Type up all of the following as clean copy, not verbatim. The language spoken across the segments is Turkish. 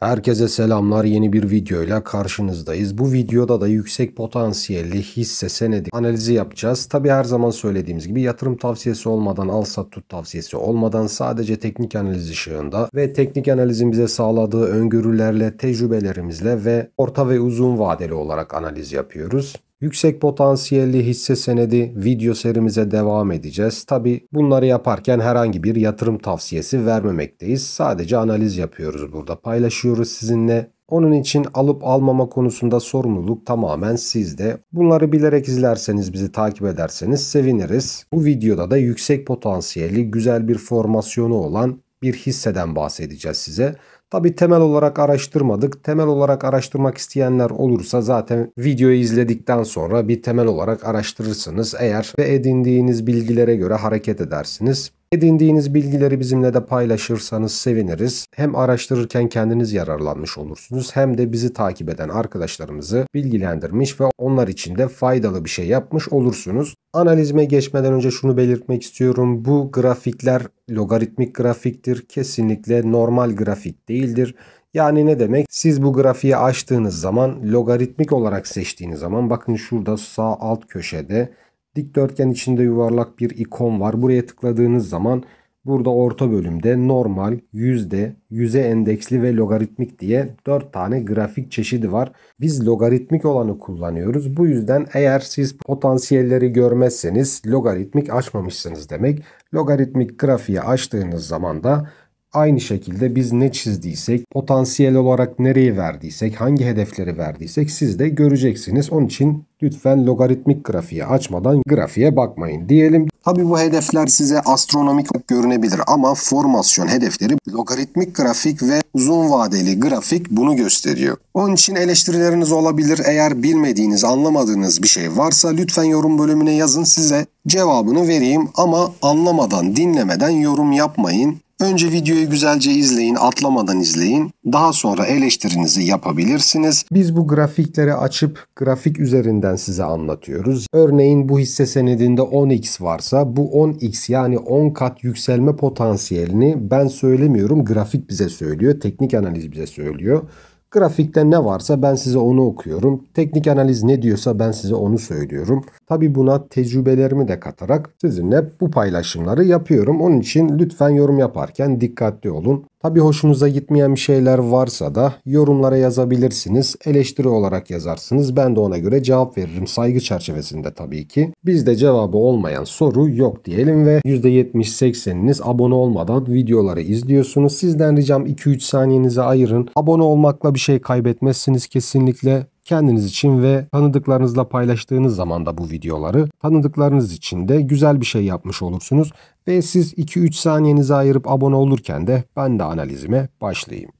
Herkese selamlar. Yeni bir videoyla karşınızdayız. Bu videoda da yüksek potansiyelli hisse senedi analizi yapacağız. Tabi her zaman söylediğimiz gibi yatırım tavsiyesi olmadan, al sat tut tavsiyesi olmadan sadece teknik analiz ışığında ve teknik analizin bize sağladığı öngörülerle, tecrübelerimizle ve orta ve uzun vadeli olarak analiz yapıyoruz. Yüksek potansiyelli hisse senedi video serimize devam edeceğiz. Tabi bunları yaparken herhangi bir yatırım tavsiyesi vermemekteyiz. Sadece analiz yapıyoruz burada. Paylaşıyoruz sizinle. Onun için alıp almama konusunda sorumluluk tamamen sizde. Bunları bilerek izlerseniz, bizi takip ederseniz seviniriz. Bu videoda da yüksek potansiyelli, güzel bir formasyonu olan bir hisseden bahsedeceğiz size. Tabi temel olarak araştırmadık. Temel olarak araştırmak isteyenler olursa zaten videoyu izledikten sonra bir temel olarak araştırırsınız. Eğer ve edindiğiniz bilgilere göre hareket edersiniz. Edindiğiniz bilgileri bizimle de paylaşırsanız seviniriz. Hem araştırırken kendiniz yararlanmış olursunuz hem de bizi takip eden arkadaşlarımızı bilgilendirmiş ve onlar için de faydalı bir şey yapmış olursunuz. Analizime geçmeden önce şunu belirtmek istiyorum. Bu grafikler logaritmik grafiktir. Kesinlikle normal grafik değildir. Yani ne demek? Siz bu grafiği açtığınız zaman, logaritmik olarak seçtiğiniz zaman, bakın şurada sağ alt köşede dikdörtgen içinde yuvarlak bir ikon var. Buraya tıkladığınız zaman burada orta bölümde normal, yüzde, yüze endeksli ve logaritmik diye 4 tane grafik çeşidi var. Biz logaritmik olanı kullanıyoruz. Bu yüzden eğer siz potansiyelleri görmezseniz logaritmik açmamışsınız demek. Logaritmik grafiği açtığınız zaman da aynı şekilde biz ne çizdiysek, potansiyel olarak nereyi verdiysek, hangi hedefleri verdiysek siz de göreceksiniz. Onun için lütfen logaritmik grafiği açmadan grafiğe bakmayın diyelim. Tabii bu hedefler size astronomik görünebilir ama formasyon hedefleri logaritmik grafik ve uzun vadeli grafik bunu gösteriyor. Onun için eleştirileriniz olabilir. Eğer bilmediğiniz, anlamadığınız bir şey varsa lütfen yorum bölümüne yazın, size cevabını vereyim ama anlamadan, dinlemeden yorum yapmayın. Önce videoyu güzelce izleyin, atlamadan izleyin. Daha sonra eleştirinizi yapabilirsiniz. Biz bu grafikleri açıp grafik üzerinden size anlatıyoruz. Örneğin bu hisse senedinde 10x varsa bu 10x yani 10 kat yükselme potansiyelini ben söylemiyorum. Grafik bize söylüyor, teknik analiz bize söylüyor. Grafikte ne varsa ben size onu okuyorum. Teknik analiz ne diyorsa ben size onu söylüyorum. Tabi buna tecrübelerimi de katarak sizinle bu paylaşımları yapıyorum. Onun için lütfen yorum yaparken dikkatli olun. Tabi hoşunuza gitmeyen bir şeyler varsa da yorumlara yazabilirsiniz. Eleştiri olarak yazarsınız. Ben de ona göre cevap veririm. Saygı çerçevesinde tabii ki. Bizde cevabı olmayan soru yok diyelim ve %70-80'iniz abone olmadan videoları izliyorsunuz. Sizden ricam 2-3 saniyenizi ayırın. Abone olmakla bir şey kaybetmezsiniz kesinlikle. Kendiniz için ve tanıdıklarınızla paylaştığınız zaman da bu videoları tanıdıklarınız için de güzel bir şey yapmış olursunuz. Ve siz 2-3 saniyenizi ayırıp abone olurken de ben de analizime başlayayım.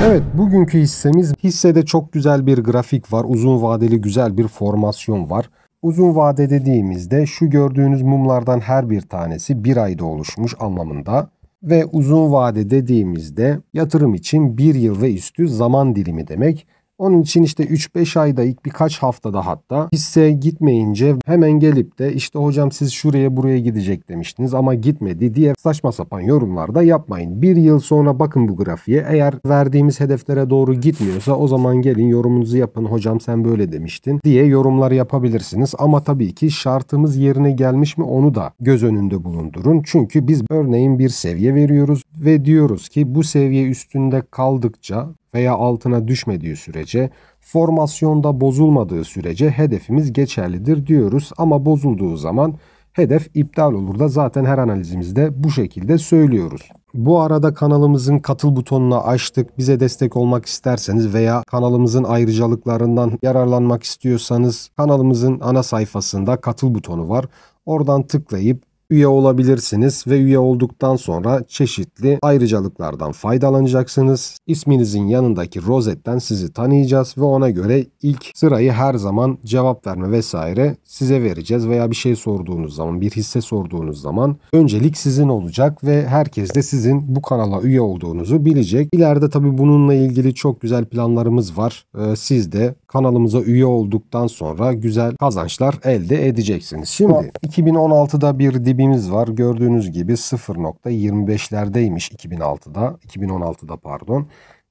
Evet, bugünkü hissemiz, hissede çok güzel bir grafik var. Uzun vadeli güzel bir formasyon var. Uzun vade dediğimizde şu gördüğünüz mumlardan her bir tanesi bir ayda oluşmuş anlamında. Ve uzun vade dediğimizde yatırım için 1 yıl ve üstü zaman dilimi demek. Onun için işte 3-5 ayda, ilk birkaç haftada hatta hisse gitmeyince hemen gelip de işte hocam siz şuraya buraya gidecek demiştiniz ama gitmedi diye saçma sapan yorumlar da yapmayın. 1 yıl sonra bakın bu grafiğe, eğer verdiğimiz hedeflere doğru gitmiyorsa o zaman gelin yorumunuzu yapın, hocam sen böyle demiştin diye yorumlar yapabilirsiniz. Ama tabii ki şartımız yerine gelmiş mi onu da göz önünde bulundurun. Çünkü biz örneğin bir seviye veriyoruz ve diyoruz ki bu seviye üstünde kaldıkça veya altına düşmediği sürece, formasyonda bozulmadığı sürece hedefimiz geçerlidir diyoruz. Ama bozulduğu zaman hedef iptal olur da zaten her analizimizde bu şekilde söylüyoruz. Bu arada kanalımızın katıl butonunu açtık. Bize destek olmak isterseniz veya kanalımızın ayrıcalıklarından yararlanmak istiyorsanız kanalımızın ana sayfasında katıl butonu var. Oradan tıklayıp üye olabilirsiniz ve üye olduktan sonra çeşitli ayrıcalıklardan faydalanacaksınız. İsminizin yanındaki rozetten sizi tanıyacağız ve ona göre ilk sırayı her zaman cevap verme vesaire size vereceğiz veya bir şey sorduğunuz zaman, bir hisse sorduğunuz zaman öncelik sizin olacak ve herkes de sizin bu kanala üye olduğunuzu bilecek. İleride tabii bununla ilgili çok güzel planlarımız var. Siz de kanalımıza üye olduktan sonra güzel kazançlar elde edeceksiniz. Şimdi 2016'da bir dibimiz var. Gördüğünüz gibi 0.25'lerdeymiş 2016'da pardon.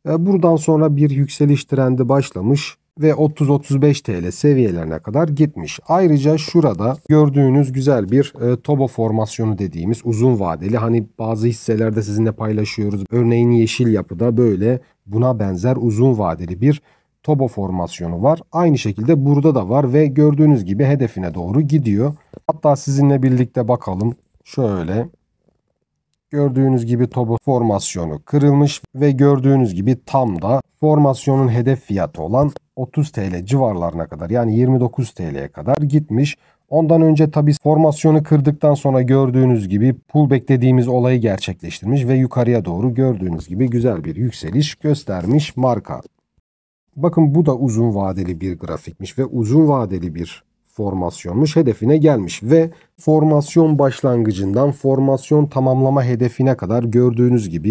Buradan sonra bir yükseliş trendi başlamış ve 30-35 TL seviyelerine kadar gitmiş. Ayrıca şurada gördüğünüz güzel bir Tobo formasyonu dediğimiz uzun vadeli, hani bazı hisselerde sizinle paylaşıyoruz. Örneğin Yeşil Yapı'da böyle buna benzer uzun vadeli bir Tobo formasyonu var. Aynı şekilde burada da var ve gördüğünüz gibi hedefine doğru gidiyor. Hatta sizinle birlikte bakalım. Şöyle. Gördüğünüz gibi Tobo formasyonu kırılmış ve gördüğünüz gibi tam da formasyonun hedef fiyatı olan 30 TL civarlarına kadar, yani 29 TL'ye kadar gitmiş. Ondan önce tabi formasyonu kırdıktan sonra gördüğünüz gibi pullback dediğimiz olayı gerçekleştirmiş ve yukarıya doğru gördüğünüz gibi güzel bir yükseliş göstermiş marka. Bakın bu da uzun vadeli bir grafikmiş ve uzun vadeli bir formasyonmuş, hedefine gelmiş ve formasyon başlangıcından formasyon tamamlama hedefine kadar gördüğünüz gibi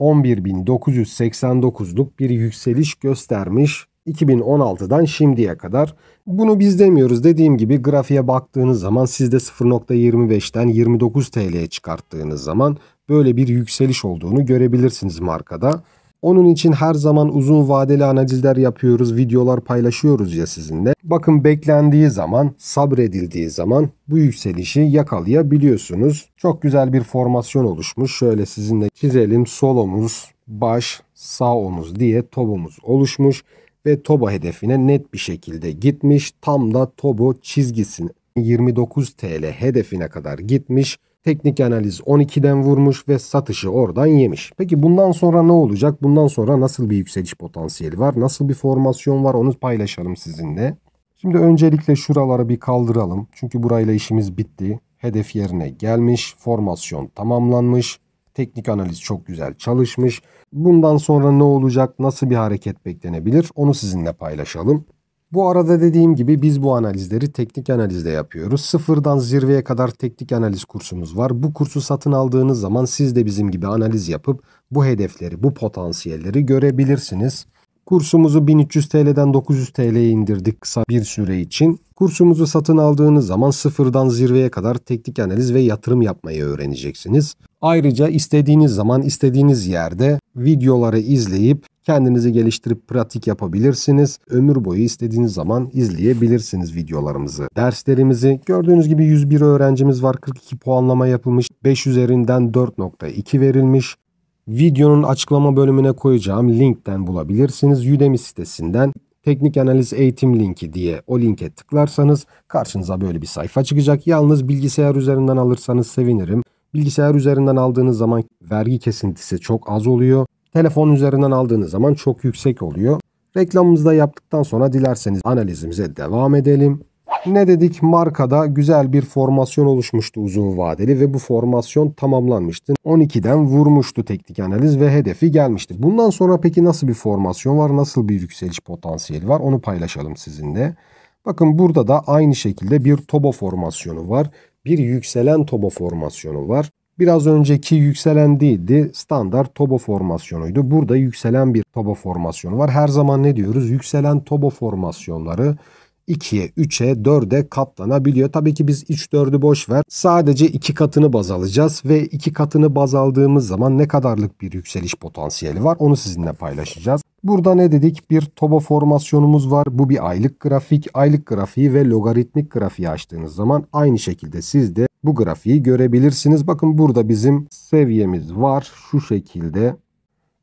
%11.989'luk bir yükseliş göstermiş 2016'dan şimdiye kadar. Bunu biz demiyoruz. Dediğim gibi grafiğe baktığınız zaman siz de 0.25'ten 29 TL'ye çıkarttığınız zaman böyle bir yükseliş olduğunu görebilirsiniz markada. Onun için her zaman uzun vadeli analizler yapıyoruz, videolar paylaşıyoruz ya sizinle. Bakın beklendiği zaman, sabredildiği zaman bu yükselişi yakalayabiliyorsunuz. Çok güzel bir formasyon oluşmuş. Şöyle sizinle çizelim. Sol omuz, baş, sağ omuz diye Tobo'muz oluşmuş ve Tobo hedefine net bir şekilde gitmiş. Tam da Tobo çizgisini 29 TL hedefine kadar gitmiş. Teknik analiz 12'den vurmuş ve satışı oradan yemiş. Peki bundan sonra ne olacak? Bundan sonra nasıl bir yükseliş potansiyeli var? Nasıl bir formasyon var? Onu paylaşalım sizinle. Şimdi öncelikle şuraları bir kaldıralım. Çünkü burayla işimiz bitti. Hedef yerine gelmiş. Formasyon tamamlanmış. Teknik analiz çok güzel çalışmış. Bundan sonra ne olacak? Nasıl bir hareket beklenebilir? Onu sizinle paylaşalım. Bu arada dediğim gibi biz bu analizleri teknik analizde yapıyoruz. Sıfırdan zirveye kadar teknik analiz kursumuz var. Bu kursu satın aldığınız zaman siz de bizim gibi analiz yapıp bu hedefleri, bu potansiyelleri görebilirsiniz. Kursumuzu 1300 TL'den 900 TL'ye indirdik kısa bir süre için. Kursumuzu satın aldığınız zaman sıfırdan zirveye kadar teknik analiz ve yatırım yapmayı öğreneceksiniz. Ayrıca istediğiniz zaman istediğiniz yerde videoları izleyip kendinizi geliştirip pratik yapabilirsiniz. Ömür boyu istediğiniz zaman izleyebilirsiniz videolarımızı. Derslerimizi gördüğünüz gibi 101 öğrencimiz var. 42 puanlama yapılmış. 5 üzerinden 4.2 verilmiş. Videonun açıklama bölümüne koyacağım linkten bulabilirsiniz. Udemy sitesinden teknik analiz eğitim linki diye o linke tıklarsanız karşınıza böyle bir sayfa çıkacak. Yalnız bilgisayar üzerinden alırsanız sevinirim. Bilgisayar üzerinden aldığınız zaman vergi kesintisi çok az oluyor. Telefon üzerinden aldığınız zaman çok yüksek oluyor. Reklamımızı da yaptıktan sonra dilerseniz analizimize devam edelim. Ne dedik? Markada güzel bir formasyon oluşmuştu uzun vadeli ve bu formasyon tamamlanmıştı. 12'den vurmuştu teknik analiz ve hedefi gelmişti. Bundan sonra peki nasıl bir formasyon var? Nasıl bir yükseliş potansiyeli var? Onu paylaşalım sizinle. Bakın burada da aynı şekilde bir Tobo formasyonu var. Bir yükselen Tobo formasyonu var. Biraz önceki yükselen değildi. Standart Tobo formasyonuydu. Burada yükselen bir Tobo formasyonu var. Her zaman ne diyoruz? Yükselen Tobo formasyonları 2'ye, 3'e, 4'e katlanabiliyor. Tabii ki biz 3, 4'ü boş ver. Sadece 2 katını baz alacağız ve 2 katını baz aldığımız zaman ne kadarlık bir yükseliş potansiyeli var onu sizinle paylaşacağız. Burada ne dedik? Bir Tobo formasyonumuz var. Bu bir aylık grafik. Aylık grafiği ve logaritmik grafiği açtığınız zaman aynı şekilde siz de bu grafiği görebilirsiniz. Bakın burada bizim seviyemiz var. Şu şekilde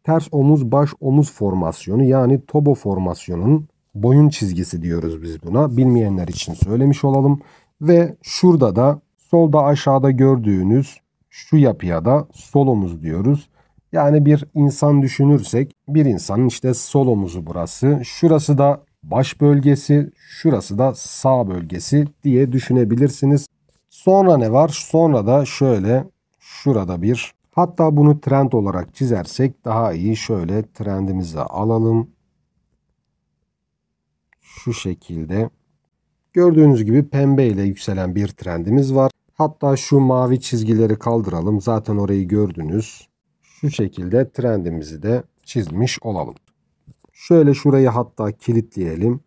ters omuz baş omuz formasyonu, yani Tobo formasyonunun boyun çizgisi diyoruz biz buna. Bilmeyenler için söylemiş olalım. Ve şurada da solda aşağıda gördüğünüz şu yapıya da sol omuz diyoruz. Yani bir insan düşünürsek bir insanın işte sol omuzu burası. Şurası da baş bölgesi, şurası da sağ bölgesi diye düşünebilirsiniz. Sonra ne var? Sonra da şöyle şurada bir, hatta bunu trend olarak çizersek daha iyi. Şöyle trendimizi alalım. Şu şekilde. Gördüğünüz gibi pembe ile yükselen bir trendimiz var. Hatta şu mavi çizgileri kaldıralım. Zaten orayı gördünüz. Şu şekilde trendimizi de çizmiş olalım. Şöyle şurayı hatta kilitleyelim.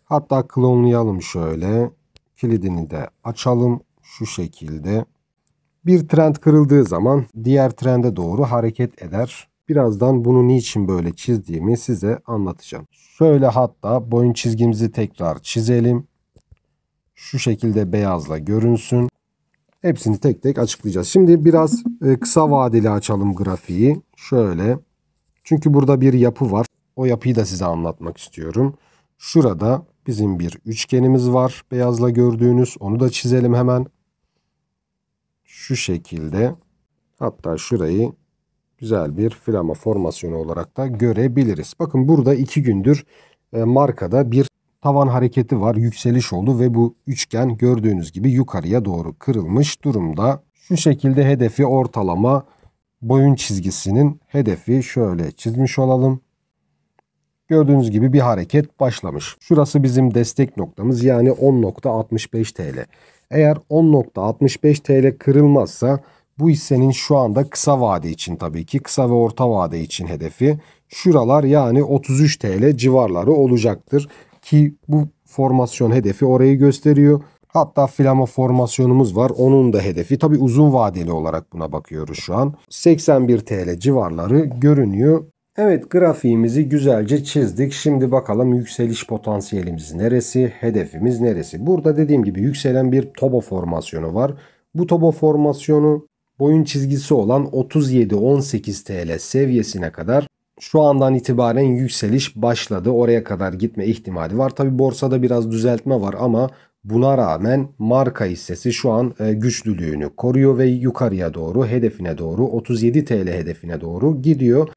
Hatta klonlayalım şöyle. Kilidini de açalım şu şekilde. Bir trend kırıldığı zaman diğer trende doğru hareket eder. Birazdan bunu niçin böyle çizdiğimi size anlatacağım. Şöyle hatta boyun çizgimizi tekrar çizelim. Şu şekilde beyazla görünsün. Hepsini tek tek açıklayacağız. Şimdi biraz kısa vadeli açalım grafiği. Şöyle. Çünkü burada bir yapı var. O yapıyı da size anlatmak istiyorum. Şurada bizim bir üçgenimiz var. Beyazla gördüğünüz. Onu da çizelim hemen. Şu şekilde. Hatta şurayı güzel bir flama formasyonu olarak da görebiliriz. Bakın burada 2 gündür markada bir tavan hareketi var. Yükseliş oldu ve bu üçgen gördüğünüz gibi yukarıya doğru kırılmış durumda. Şu şekilde hedefi ortalama boyun çizgisinin hedefi şöyle çizmiş olalım. Gördüğünüz gibi bir hareket başlamış. Şurası bizim destek noktamız yani 10.65 TL. Eğer 10.65 TL kırılmazsa bu hissenin şu anda kısa vade için tabii ki kısa ve orta vade için hedefi şuralar yani 33 TL civarları olacaktır. Ki bu formasyon hedefi orayı gösteriyor. Hatta flama formasyonumuz var. Onun da hedefi tabii uzun vadeli olarak buna bakıyoruz şu an. 81 TL civarları görünüyor. Evet, grafiğimizi güzelce çizdik. Şimdi bakalım yükseliş potansiyelimiz neresi, hedefimiz neresi? Burada dediğim gibi yükselen bir tobo formasyonu var. Bu tobo formasyonu boyun çizgisi olan 37-18 TL seviyesine kadar şu andan itibaren yükseliş başladı. Oraya kadar gitme ihtimali var. Tabi borsada biraz düzeltme var ama buna rağmen marka hissesi şu an güçlülüğünü koruyor ve yukarıya doğru hedefine doğru 37 TL hedefine doğru gidiyor.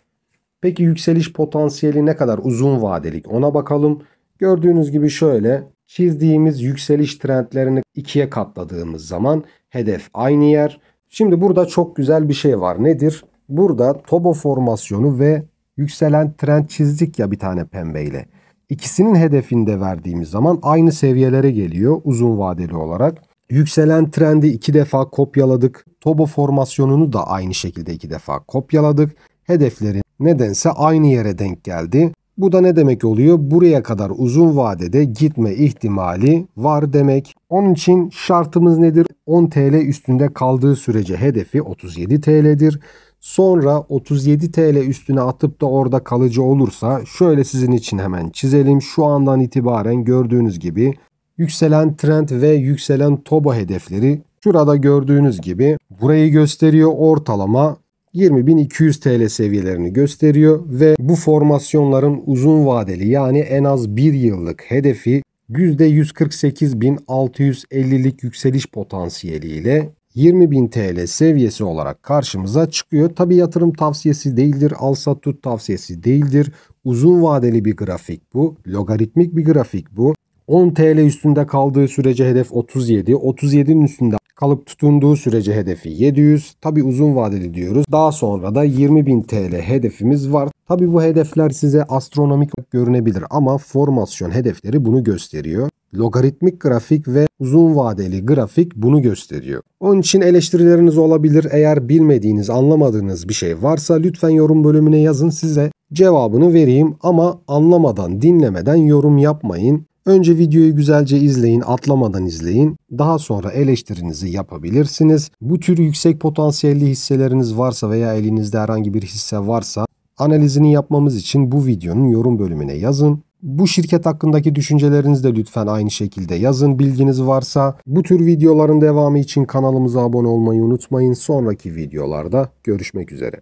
Peki yükseliş potansiyeli ne kadar uzun vadelik ona bakalım. Gördüğünüz gibi şöyle çizdiğimiz yükseliş trendlerini ikiye katladığımız zaman hedef aynı yer. Şimdi burada çok güzel bir şey var. Nedir? Burada tobo formasyonu ve yükselen trend çizdik ya bir tane pembeyle. İkisinin hedefini de verdiğimiz zaman aynı seviyelere geliyor uzun vadeli olarak. Yükselen trendi 2 defa kopyaladık. Tobo formasyonunu da aynı şekilde 2 defa kopyaladık. Hedeflerin nedense aynı yere denk geldi. Bu da ne demek oluyor? Buraya kadar uzun vadede gitme ihtimali var demek. Onun için şartımız nedir? 10 TL üstünde kaldığı sürece hedefi 37 TL'dir. Sonra 37 TL üstüne atıp da orada kalıcı olursa şöyle sizin için hemen çizelim. Şu andan itibaren gördüğünüz gibi yükselen trend ve yükselen tobo hedefleri şurada gördüğünüz gibi burayı gösteriyor. Ortalama 20.200 TL seviyelerini gösteriyor ve bu formasyonların uzun vadeli yani en az 1 yıllık hedefi %148.650'lik yükseliş potansiyeliyle 20.000 TL seviyesi olarak karşımıza çıkıyor. Tabi yatırım tavsiyesi değildir, al sat tut tavsiyesi değildir. Uzun vadeli bir grafik bu, logaritmik bir grafik bu. 10 TL üstünde kaldığı sürece hedef 37, 37'nin üstünde kalıp tutunduğu sürece hedefi 700. Tabi uzun vadeli diyoruz. Daha sonra da 20.000 TL hedefimiz var. Tabi bu hedefler size astronomik görünebilir ama formasyon hedefleri bunu gösteriyor. Logaritmik grafik ve uzun vadeli grafik bunu gösteriyor. Onun için eleştirileriniz olabilir. Eğer bilmediğiniz, anlamadığınız bir şey varsa lütfen yorum bölümüne yazın, size cevabını vereyim ama anlamadan, dinlemeden yorum yapmayın. Önce videoyu güzelce izleyin, atlamadan izleyin. Daha sonra eleştirinizi yapabilirsiniz. Bu tür yüksek potansiyelli hisseleriniz varsa veya elinizde herhangi bir hisse varsa analizini yapmamız için bu videonun yorum bölümüne yazın. Bu şirket hakkındaki düşüncelerinizi de lütfen aynı şekilde yazın. Bilginiz varsa bu tür videoların devamı için kanalımıza abone olmayı unutmayın. Sonraki videolarda görüşmek üzere.